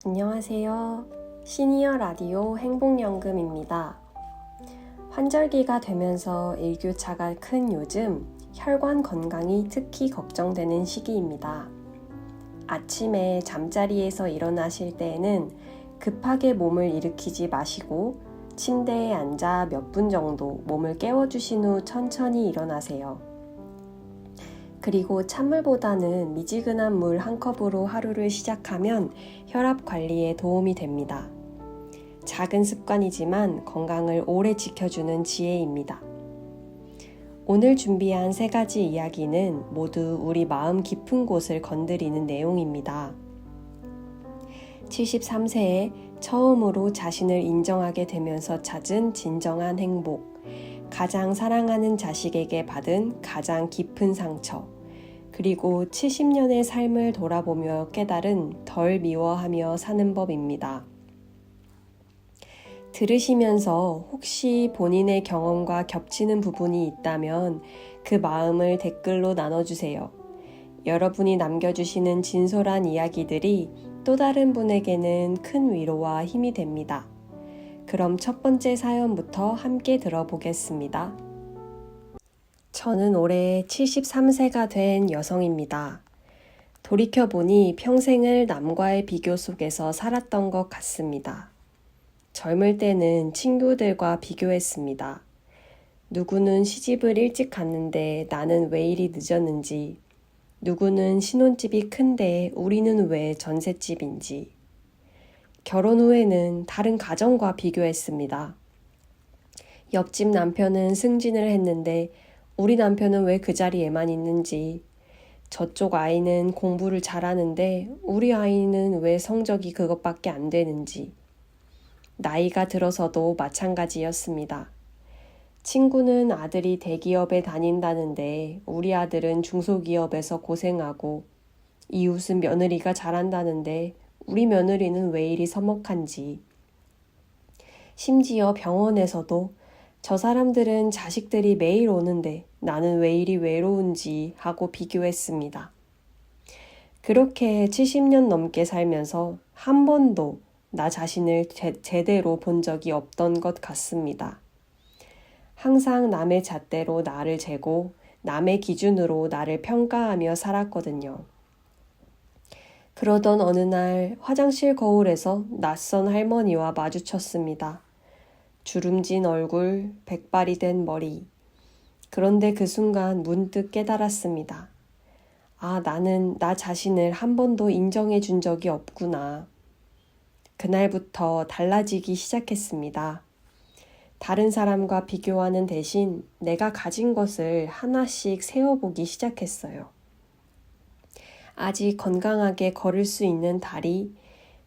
안녕하세요. 시니어 라디오 행복연금입니다. 환절기가 되면서 일교차가 큰 요즘 혈관 건강이 특히 걱정되는 시기입니다. 아침에 잠자리에서 일어나실 때에는 급하게 몸을 일으키지 마시고 침대에 앉아 몇 분 정도 몸을 깨워주신 후 천천히 일어나세요. 그리고 찬물보다는 미지근한 물 한 컵으로 하루를 시작하면 혈압 관리에 도움이 됩니다. 작은 습관이지만 건강을 오래 지켜주는 지혜입니다. 오늘 준비한 3가지 이야기는 모두 우리 마음 깊은 곳을 건드리는 내용입니다. 73세에 처음으로 자신을 인정하게 되면서 찾은 진정한 행복, 가장 사랑하는 자식에게 받은 가장 깊은 상처, 그리고 70년의 삶을 돌아보며 깨달은 덜 미워하며 사는 법입니다. 들으시면서 혹시 본인의 경험과 겹치는 부분이 있다면 그 마음을 댓글로 나눠주세요. 여러분이 남겨주시는 진솔한 이야기들이 또 다른 분에게는 큰 위로와 힘이 됩니다. 그럼 첫 번째 사연부터 함께 들어보겠습니다. 저는 올해 73세가 된 여성입니다. 돌이켜보니 평생을 남과의 비교 속에서 살았던 것 같습니다. 젊을 때는 친구들과 비교했습니다. 누구는 시집을 일찍 갔는데 나는 왜 이리 늦었는지, 누구는 신혼집이 큰데 우리는 왜 전셋집인지, 결혼 후에는 다른 가정과 비교했습니다. 옆집 남편은 승진을 했는데 우리 남편은 왜 그 자리에만 있는지, 저쪽 아이는 공부를 잘하는데 우리 아이는 왜 성적이 그것밖에 안 되는지, 나이가 들어서도 마찬가지였습니다. 친구는 아들이 대기업에 다닌다는데 우리 아들은 중소기업에서 고생하고, 이웃은 며느리가 잘한다는데 우리 며느리는 왜 이리 서먹한지, 심지어 병원에서도 저 사람들은 자식들이 매일 오는데 나는 왜 이리 외로운지 하고 비교했습니다. 그렇게 70년 넘게 살면서 한 번도 나 자신을 제대로 본 적이 없던 것 같습니다. 항상 남의 잣대로 나를 재고 남의 기준으로 나를 평가하며 살았거든요. 그러던 어느 날 화장실 거울에서 낯선 할머니와 마주쳤습니다. 주름진 얼굴, 백발이 된 머리. 그런데 그 순간 문득 깨달았습니다. 아, 나는 나 자신을 한 번도 인정해 준 적이 없구나. 그날부터 달라지기 시작했습니다. 다른 사람과 비교하는 대신 내가 가진 것을 하나씩 세어보기 시작했어요. 아직 건강하게 걸을 수 있는 다리,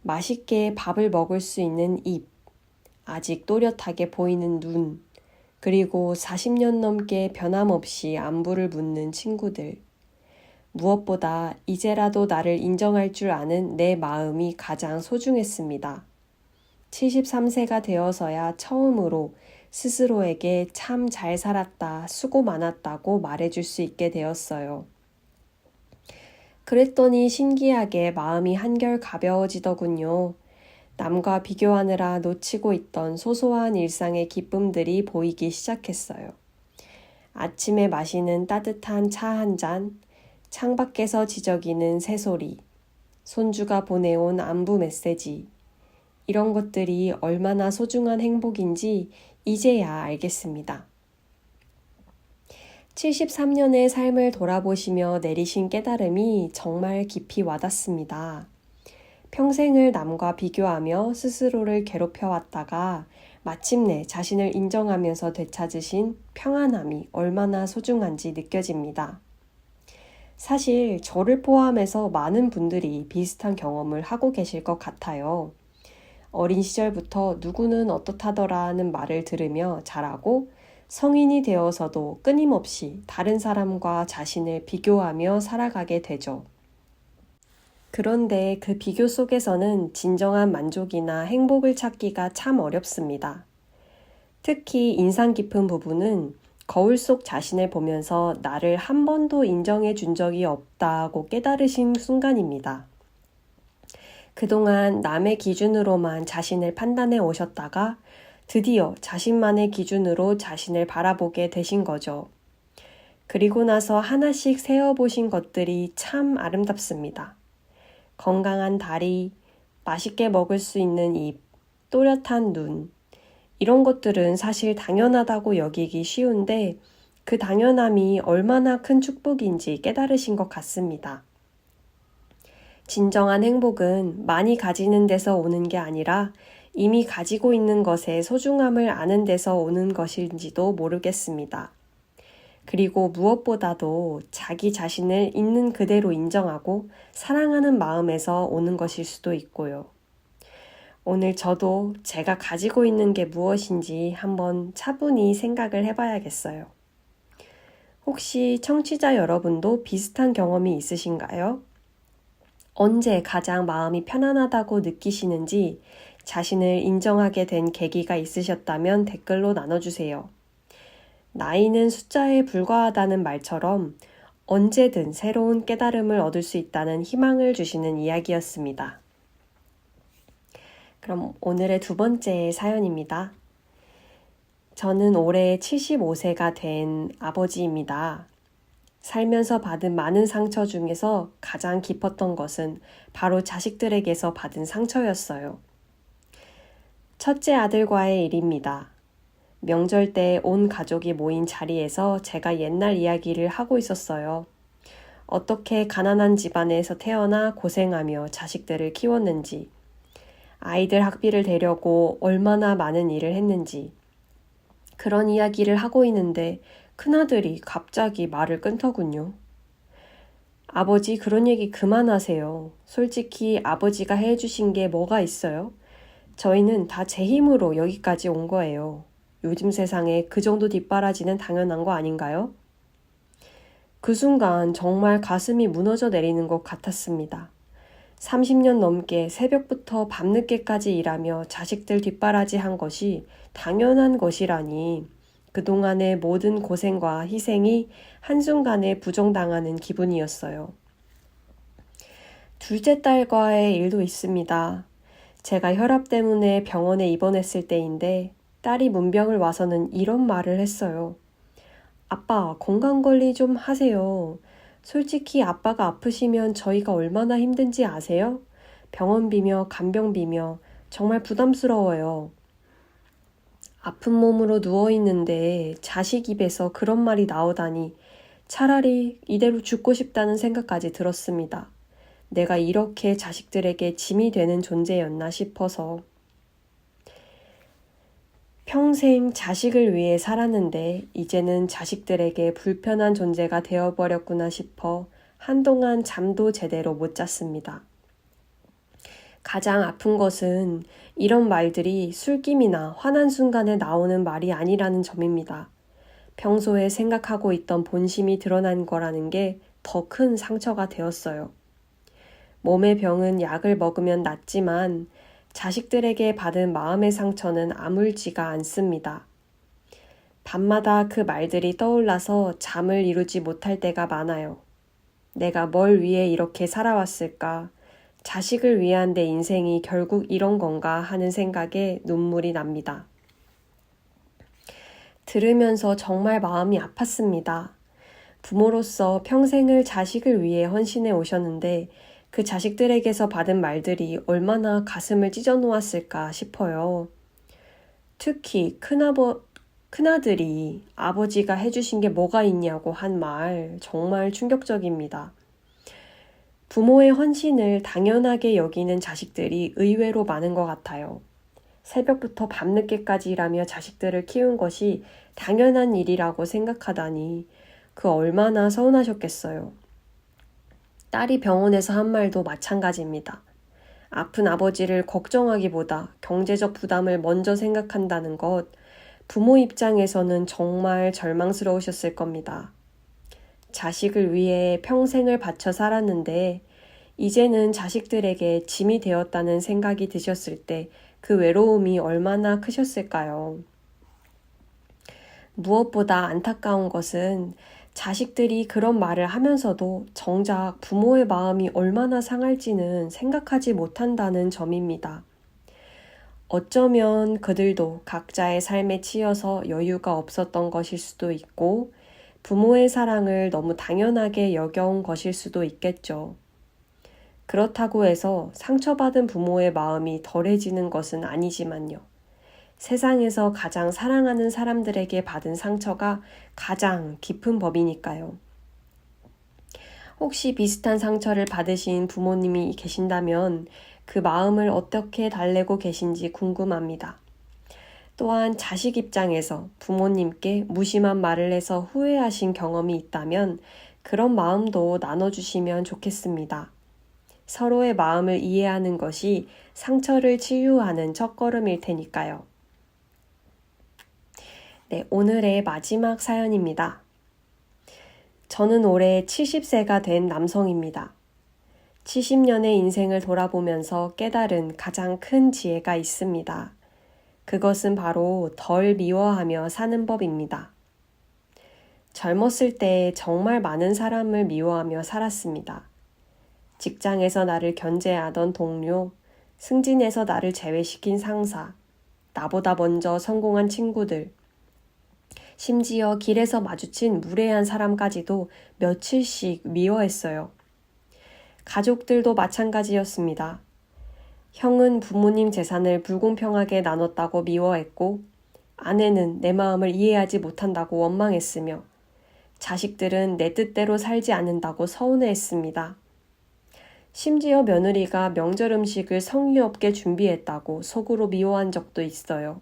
맛있게 밥을 먹을 수 있는 입, 아직 또렷하게 보이는 눈, 그리고 40년 넘게 변함없이 안부를 묻는 친구들. 무엇보다 이제라도 나를 인정할 줄 아는 내 마음이 가장 소중했습니다. 73세가 되어서야 처음으로 스스로에게 참 잘 살았다, 수고 많았다고 말해줄 수 있게 되었어요. 그랬더니 신기하게 마음이 한결 가벼워지더군요. 남과 비교하느라 놓치고 있던 소소한 일상의 기쁨들이 보이기 시작했어요. 아침에 마시는 따뜻한 차 한 잔, 창밖에서 지저귀는 새소리, 손주가 보내온 안부 메시지, 이런 것들이 얼마나 소중한 행복인지 이제야 알겠습니다. 73년의 삶을 돌아보시며 내리신 깨달음이 정말 깊이 와닿습니다. 평생을 남과 비교하며 스스로를 괴롭혀왔다가 마침내 자신을 인정하면서 되찾으신 평안함이 얼마나 소중한지 느껴집니다. 사실 저를 포함해서 많은 분들이 비슷한 경험을 하고 계실 것 같아요. 어린 시절부터 누구는 어떻다더라는 말을 들으며 자라고 성인이 되어서도 끊임없이 다른 사람과 자신을 비교하며 살아가게 되죠. 그런데 그 비교 속에서는 진정한 만족이나 행복을 찾기가 참 어렵습니다. 특히 인상 깊은 부분은 거울 속 자신을 보면서 나를 한 번도 인정해 준 적이 없다고 깨달으신 순간입니다. 그동안 남의 기준으로만 자신을 판단해 오셨다가 드디어 자신만의 기준으로 자신을 바라보게 되신 거죠. 그리고 나서 하나씩 세어보신 것들이 참 아름답습니다. 건강한 다리, 맛있게 먹을 수 있는 입, 또렷한 눈. 이런 것들은 사실 당연하다고 여기기 쉬운데 그 당연함이 얼마나 큰 축복인지 깨달으신 것 같습니다. 진정한 행복은 많이 가지는 데서 오는 게 아니라 이미 가지고 있는 것의 소중함을 아는 데서 오는 것인지도 모르겠습니다. 그리고 무엇보다도 자기 자신을 있는 그대로 인정하고 사랑하는 마음에서 오는 것일 수도 있고요. 오늘 저도 제가 가지고 있는 게 무엇인지 한번 차분히 생각을 해봐야겠어요. 혹시 청취자 여러분도 비슷한 경험이 있으신가요? 언제 가장 마음이 편안하다고 느끼시는지 자신을 인정하게 된 계기가 있으셨다면 댓글로 나눠주세요. 나이는 숫자에 불과하다는 말처럼 언제든 새로운 깨달음을 얻을 수 있다는 희망을 주시는 이야기였습니다. 그럼 오늘의 두 번째 사연입니다. 저는 올해 75세가 된 아버지입니다. 살면서 받은 많은 상처 중에서 가장 깊었던 것은 바로 자식들에게서 받은 상처였어요. 첫째 아들과의 일입니다. 명절 때 온 가족이 모인 자리에서 제가 옛날 이야기를 하고 있었어요. 어떻게 가난한 집안에서 태어나 고생하며 자식들을 키웠는지, 아이들 학비를 대려고 얼마나 많은 일을 했는지, 그런 이야기를 하고 있는데 큰아들이 갑자기 말을 끊더군요. 아버지, 그런 얘기 그만하세요. 솔직히 아버지가 해주신 게 뭐가 있어요? 저희는 다 제 힘으로 여기까지 온 거예요. 요즘 세상에 그 정도 뒷바라지는 당연한 거 아닌가요? 그 순간 정말 가슴이 무너져 내리는 것 같았습니다. 30년 넘게 새벽부터 밤늦게까지 일하며 자식들 뒷바라지 한 것이 당연한 것이라니 그동안의 모든 고생과 희생이 한순간에 부정당하는 기분이었어요. 둘째 딸과의 일도 있습니다. 제가 혈압 때문에 병원에 입원했을 때인데 딸이 문병을 와서는 이런 말을 했어요. 아빠, 건강관리 좀 하세요. 솔직히 아빠가 아프시면 저희가 얼마나 힘든지 아세요? 병원비며 간병비며 정말 부담스러워요. 아픈 몸으로 누워있는데 자식 입에서 그런 말이 나오다니 차라리 이대로 죽고 싶다는 생각까지 들었습니다. 내가 이렇게 자식들에게 짐이 되는 존재였나 싶어서. 평생 자식을 위해 살았는데 이제는 자식들에게 불편한 존재가 되어버렸구나 싶어 한동안 잠도 제대로 못 잤습니다. 가장 아픈 것은 이런 말들이 술김이나 화난 순간에 나오는 말이 아니라는 점입니다. 평소에 생각하고 있던 본심이 드러난 거라는 게 더 큰 상처가 되었어요. 몸의 병은 약을 먹으면 낫지만 자식들에게 받은 마음의 상처는 아물지가 않습니다. 밤마다 그 말들이 떠올라서 잠을 이루지 못할 때가 많아요. 내가 뭘 위해 이렇게 살아왔을까? 자식을 위한 내 인생이 결국 이런 건가 하는 생각에 눈물이 납니다. 들으면서 정말 마음이 아팠습니다. 부모로서 평생을 자식을 위해 헌신해 오셨는데 그 자식들에게서 받은 말들이 얼마나 가슴을 찢어 놓았을까 싶어요. 특히 큰아들이 아버지가 해주신 게 뭐가 있냐고 한 말 정말 충격적입니다. 부모의 헌신을 당연하게 여기는 자식들이 의외로 많은 것 같아요. 새벽부터 밤늦게까지 일하며 자식들을 키운 것이 당연한 일이라고 생각하다니 그 얼마나 서운하셨겠어요. 딸이 병원에서 한 말도 마찬가지입니다. 아픈 아버지를 걱정하기보다 경제적 부담을 먼저 생각한다는 것, 부모 입장에서는 정말 절망스러우셨을 겁니다. 자식을 위해 평생을 바쳐 살았는데 이제는 자식들에게 짐이 되었다는 생각이 드셨을 때 그 외로움이 얼마나 크셨을까요? 무엇보다 안타까운 것은 자식들이 그런 말을 하면서도 정작 부모의 마음이 얼마나 상할지는 생각하지 못한다는 점입니다. 어쩌면 그들도 각자의 삶에 치여서 여유가 없었던 것일 수도 있고 부모의 사랑을 너무 당연하게 여겨온 것일 수도 있겠죠. 그렇다고 해서 상처받은 부모의 마음이 덜해지는 것은 아니지만요. 세상에서 가장 사랑하는 사람들에게 받은 상처가 가장 깊은 법이니까요. 혹시 비슷한 상처를 받으신 부모님이 계신다면 그 마음을 어떻게 달래고 계신지 궁금합니다. 또한 자식 입장에서 부모님께 무심한 말을 해서 후회하신 경험이 있다면 그런 마음도 나눠주시면 좋겠습니다. 서로의 마음을 이해하는 것이 상처를 치유하는 첫걸음일 테니까요. 네, 오늘의 마지막 사연입니다. 저는 올해 70세가 된 남성입니다. 70년의 인생을 돌아보면서 깨달은 가장 큰 지혜가 있습니다. 그것은 바로 덜 미워하며 사는 법입니다. 젊었을 때 정말 많은 사람을 미워하며 살았습니다. 직장에서 나를 견제하던 동료, 승진에서 나를 제외시킨 상사, 나보다 먼저 성공한 친구들, 심지어 길에서 마주친 무례한 사람까지도 며칠씩 미워했어요. 가족들도 마찬가지였습니다. 형은 부모님 재산을 불공평하게 나눴다고 미워했고, 아내는 내 마음을 이해하지 못한다고 원망했으며, 자식들은 내 뜻대로 살지 않는다고 서운해했습니다. 심지어 며느리가 명절 음식을 성의 없게 준비했다고 속으로 미워한 적도 있어요.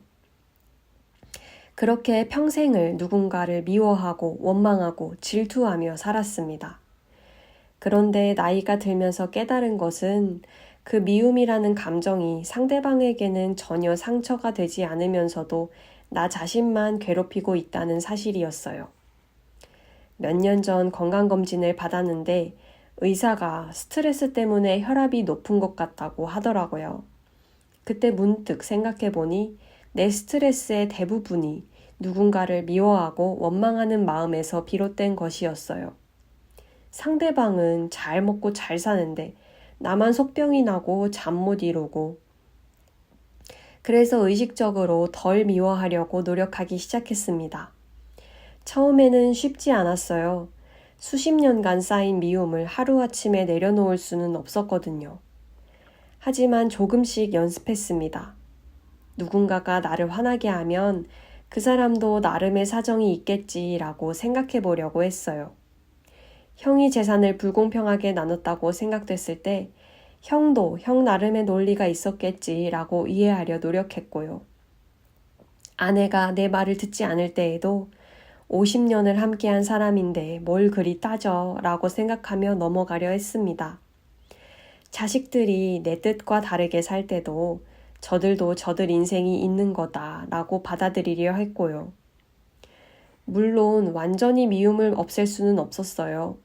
그렇게 평생을 누군가를 미워하고 원망하고 질투하며 살았습니다. 그런데 나이가 들면서 깨달은 것은 그 미움이라는 감정이 상대방에게는 전혀 상처가 되지 않으면서도 나 자신만 괴롭히고 있다는 사실이었어요. 몇 년 전 건강검진을 받았는데 의사가 스트레스 때문에 혈압이 높은 것 같다고 하더라고요. 그때 문득 생각해보니 내 스트레스의 대부분이 누군가를 미워하고 원망하는 마음에서 비롯된 것이었어요. 상대방은 잘 먹고 잘 사는데 나만 속병이 나고 잠 못 이루고, 그래서 의식적으로 덜 미워하려고 노력하기 시작했습니다. 처음에는 쉽지 않았어요. 수십 년간 쌓인 미움을 하루아침에 내려놓을 수는 없었거든요. 하지만 조금씩 연습했습니다. 누군가가 나를 화나게 하면 그 사람도 나름의 사정이 있겠지라고 생각해 보려고 했어요. 형이 재산을 불공평하게 나눴다고 생각됐을 때 형도 형 나름의 논리가 있었겠지라고 이해하려 노력했고요. 아내가 내 말을 듣지 않을 때에도 50년을 함께한 사람인데 뭘 그리 따져 라고 생각하며 넘어가려 했습니다. 자식들이 내 뜻과 다르게 살 때도 저들도 저들 인생이 있는 거다 라고 받아들이려 했고요. 물론 완전히 미움을 없앨 수는 없었어요.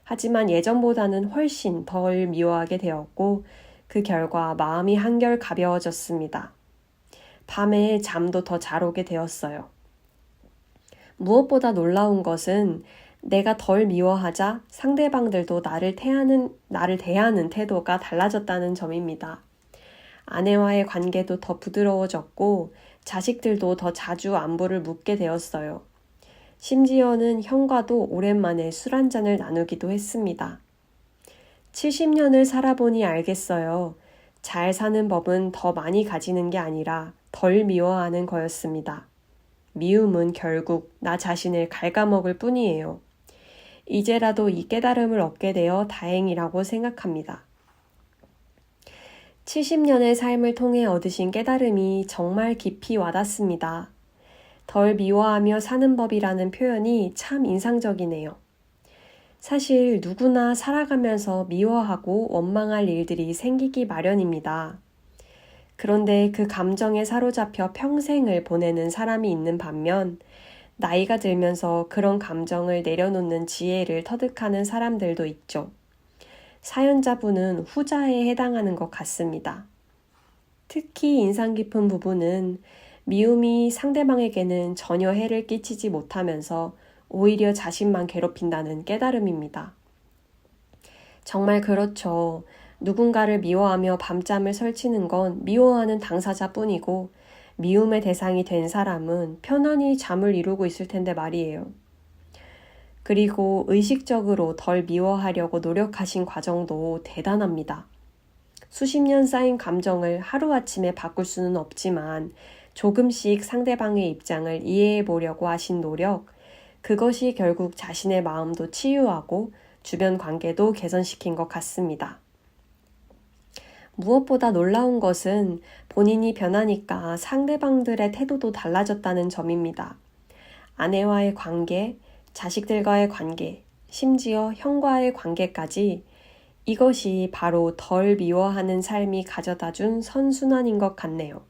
하지만 예전보다는 훨씬 덜 미워하게 되었고 그 결과 마음이 한결 가벼워졌습니다. 밤에 잠도 더 잘 오게 되었어요. 무엇보다 놀라운 것은 내가 덜 미워하자 상대방들도 나를 대하는 태도가 달라졌다는 점입니다. 아내와의 관계도 더 부드러워졌고 자식들도 더 자주 안부를 묻게 되었어요. 심지어는 형과도 오랜만에 술 한잔을 나누기도 했습니다. 70년을 살아보니 알겠어요. 잘 사는 법은 더 많이 가지는 게 아니라 덜 미워하는 거였습니다. 미움은 결국 나 자신을 갉아먹을 뿐이에요. 이제라도 이 깨달음을 얻게 되어 다행이라고 생각합니다. 70년의 삶을 통해 얻으신 깨달음이 정말 깊이 와닿습니다. 덜 미워하며 사는 법이라는 표현이 참 인상적이네요. 사실 누구나 살아가면서 미워하고 원망할 일들이 생기기 마련입니다. 그런데 그 감정에 사로잡혀 평생을 보내는 사람이 있는 반면 나이가 들면서 그런 감정을 내려놓는 지혜를 터득하는 사람들도 있죠. 사연자분은 후자에 해당하는 것 같습니다. 특히 인상 깊은 부분은 미움이 상대방에게는 전혀 해를 끼치지 못하면서 오히려 자신만 괴롭힌다는 깨달음입니다. 정말 그렇죠. 누군가를 미워하며 밤잠을 설치는 건 미워하는 당사자뿐이고 미움의 대상이 된 사람은 편안히 잠을 이루고 있을 텐데 말이에요. 그리고 의식적으로 덜 미워하려고 노력하신 과정도 대단합니다. 수십 년 쌓인 감정을 하루아침에 바꿀 수는 없지만 조금씩 상대방의 입장을 이해해 보려고 하신 노력, 그것이 결국 자신의 마음도 치유하고 주변 관계도 개선시킨 것 같습니다. 무엇보다 놀라운 것은 본인이 변하니까 상대방들의 태도도 달라졌다는 점입니다. 아내와의 관계, 자식들과의 관계, 심지어 형과의 관계까지 이것이 바로 덜 미워하는 삶이 가져다준 선순환인 것 같네요.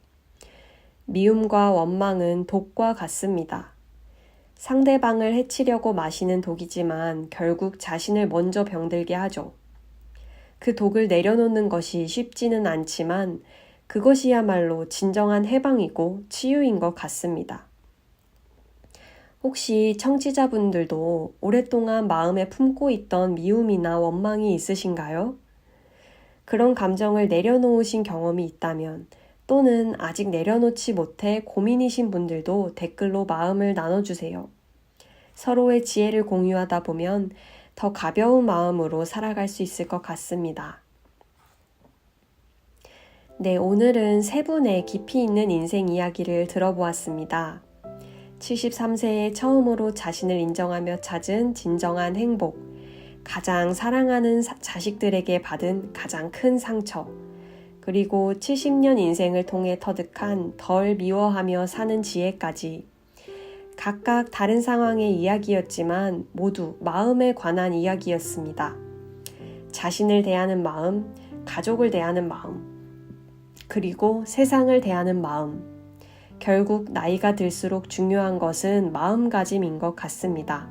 미움과 원망은 독과 같습니다. 상대방을 해치려고 마시는 독이지만 결국 자신을 먼저 병들게 하죠. 그 독을 내려놓는 것이 쉽지는 않지만 그것이야말로 진정한 해방이고 치유인 것 같습니다. 혹시 청취자분들도 오랫동안 마음에 품고 있던 미움이나 원망이 있으신가요? 그런 감정을 내려놓으신 경험이 있다면 또는 아직 내려놓지 못해 고민이신 분들도 댓글로 마음을 나눠주세요. 서로의 지혜를 공유하다 보면 더 가벼운 마음으로 살아갈 수 있을 것 같습니다. 네, 오늘은 세 분의 깊이 있는 인생 이야기를 들어보았습니다. 73세에 처음으로 자신을 인정하며 찾은 진정한 행복, 가장 사랑하는 자식들에게 받은 가장 큰 상처, 그리고 70년 인생을 통해 터득한 덜 미워하며 사는 지혜까지 각각 다른 상황의 이야기였지만 모두 마음에 관한 이야기였습니다. 자신을 대하는 마음, 가족을 대하는 마음, 그리고 세상을 대하는 마음. 결국 나이가 들수록 중요한 것은 마음가짐인 것 같습니다.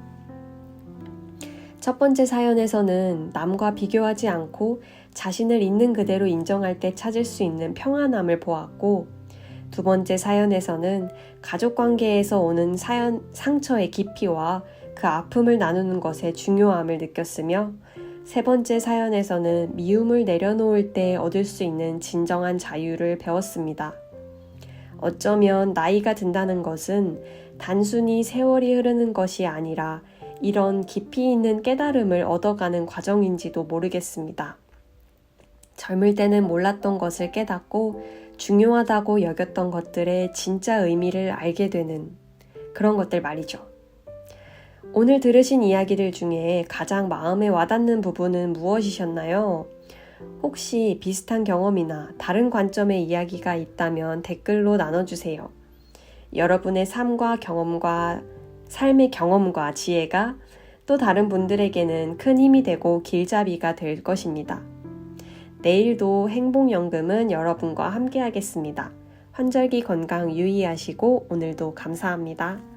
첫 번째 사연에서는 남과 비교하지 않고 자신을 있는 그대로 인정할 때 찾을 수 있는 평안함을 보았고, 두 번째 사연에서는 가족 관계에서 오는 상처의 깊이와 그 아픔을 나누는 것의 중요함을 느꼈으며, 세 번째 사연에서는 미움을 내려놓을 때 얻을 수 있는 진정한 자유를 배웠습니다. 어쩌면 나이가 든다는 것은 단순히 세월이 흐르는 것이 아니라 이런 깊이 있는 깨달음을 얻어가는 과정인지도 모르겠습니다. 젊을 때는 몰랐던 것을 깨닫고 중요하다고 여겼던 것들의 진짜 의미를 알게 되는 그런 것들 말이죠. 오늘 들으신 이야기들 중에 가장 마음에 와닿는 부분은 무엇이셨나요? 혹시 비슷한 경험이나 다른 관점의 이야기가 있다면 댓글로 나눠주세요. 여러분의 삶의 경험과 지혜가 또 다른 분들에게는 큰 힘이 되고 길잡이가 될 것입니다. 내일도 행복연금은 여러분과 함께 하겠습니다. 환절기 건강 유의하시고 오늘도 감사합니다.